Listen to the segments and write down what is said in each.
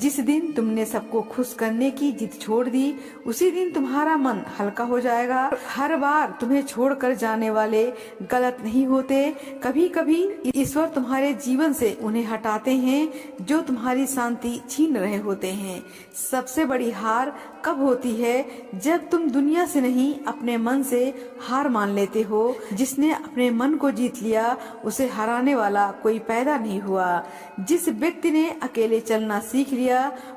जिस दिन तुमने सबको खुश करने की जिद छोड़ दी, उसी दिन तुम्हारा मन हल्का हो जाएगा। हर बार तुम्हें छोड़कर जाने वाले गलत नहीं होते। कभी कभी ईश्वर तुम्हारे जीवन से उन्हें हटाते हैं जो तुम्हारी शांति छीन रहे होते हैं। सबसे बड़ी हार कब होती है? जब तुम दुनिया से नहीं अपने मन से हार मान लेते हो। जिसने अपने मन को जीत लिया उसे हराने वाला कोई पैदा नहीं हुआ। जिस व्यक्ति ने अकेले चलना सीख लिया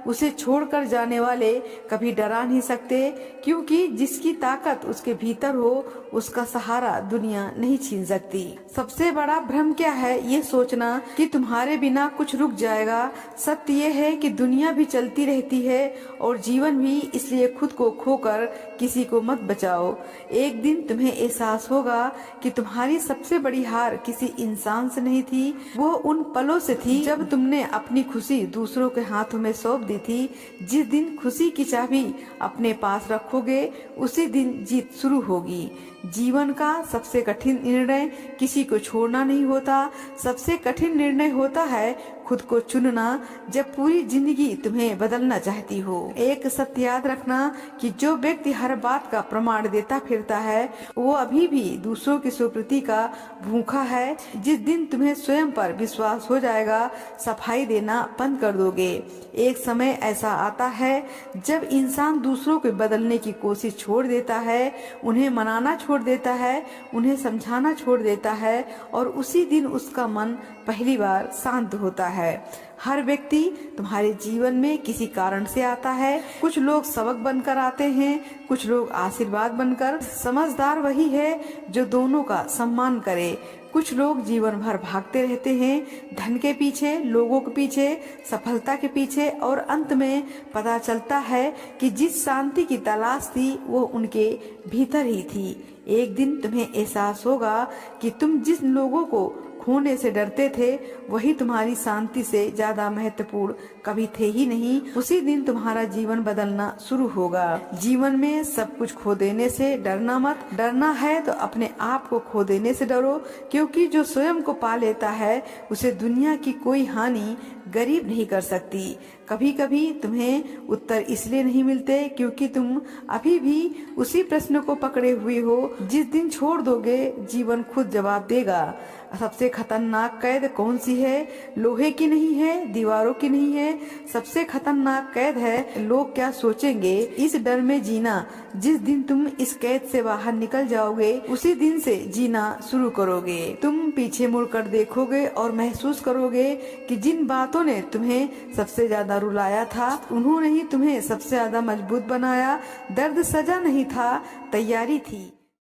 उसे छोड़कर जाने वाले कभी डरा नहीं सकते, क्योंकि जिसकी ताकत उसके भीतर हो उसका सहारा दुनिया नहीं छीन सकती। सबसे बड़ा भ्रम क्या है? ये सोचना कि तुम्हारे बिना कुछ रुक जाएगा। सत्य ये है कि दुनिया भी चलती रहती है और जीवन भी, इसलिए खुद को खोकर किसी को मत बचाओ। एक दिन तुम्हें एहसास होगा कि तुम्हारी सबसे बड़ी हार किसी इंसान से नहीं थी, वो उन पलों से थी जब तुमने अपनी खुशी दूसरों के हाथों में सौंप दी थी। जिस दिन खुशी की चाबी अपने पास रखोगे उसी दिन जीत शुरू होगी। जीवन का सबसे कठिन निर्णय किसी को छोड़ना नहीं होता, सबसे कठिन निर्णय होता है खुद को चुनना जब पूरी जिंदगी तुम्हें बदलना चाहती हो। एक सत्य याद रखना कि जो व्यक्ति हर बात का प्रमाण देता फिरता है वो अभी भी दूसरों की स्वीकृति का भूखा है। जिस दिन तुम्हें स्वयं पर विश्वास हो जाएगा, सफाई देना बंद कर दोगे। एक समय ऐसा आता है जब इंसान दूसरों को बदलने की कोशिश छोड़ देता है, उन्हें मनाना छोड़ देता है, उन्हें समझाना छोड़ देता है और उसी दिन उसका मन पहली बार शांत होता है। हर व्यक्ति तुम्हारे जीवन में किसी कारण से आता है। कुछ लोग सबक बनकर आते हैं, कुछ लोग आशीर्वाद बनकर। समझदार वही है जो दोनों का सम्मान करे। कुछ लोग जीवन भर भागते रहते हैं, धन के पीछे, लोगों के पीछे, सफलता के पीछे, और अंत में पता चलता है कि जिस शांति की तलाश थी वो उनके भीतर ही थी। एक दिन तुम्हें एहसास होगा कि तुम जिन लोगों को खोने से डरते थे वही तुम्हारी शांति से ज्यादा महत्वपूर्ण कभी थे ही नहीं। उसी दिन तुम्हारा जीवन बदलना शुरू होगा। जीवन में सब कुछ खो देने से डरना मत। डरना है तो अपने आप को खो देने से डरो, क्योंकि जो स्वयं को पा लेता है उसे दुनिया की कोई हानि गरीब नहीं कर सकती। कभी कभी तुम्हें उत्तर इसलिए नहीं मिलते क्योंकि तुम अभी भी उसी प्रश्न को पकड़े हुए हो। जिस दिन छोड़ दोगे जीवन खुद जवाब देगा। सबसे खतरनाक कैद कौन सी है? लोहे की नहीं है, दीवारों की नहीं है। सबसे खतरनाक कैद है लोग क्या सोचेंगे। इस डर में जीना। जिस दिन तुम इस कैद से बाहर निकल जाओगे उसी दिन से जीना शुरू करोगे। तुम पीछे मुड़कर देखोगे और महसूस करोगे कि जिन बातों ने तुम्हें सबसे ज्यादा रुलाया था उन्होंने ही तुम्हें सबसे ज्यादा मजबूत बनाया। दर्द सजा नहीं था, तैयारी थी।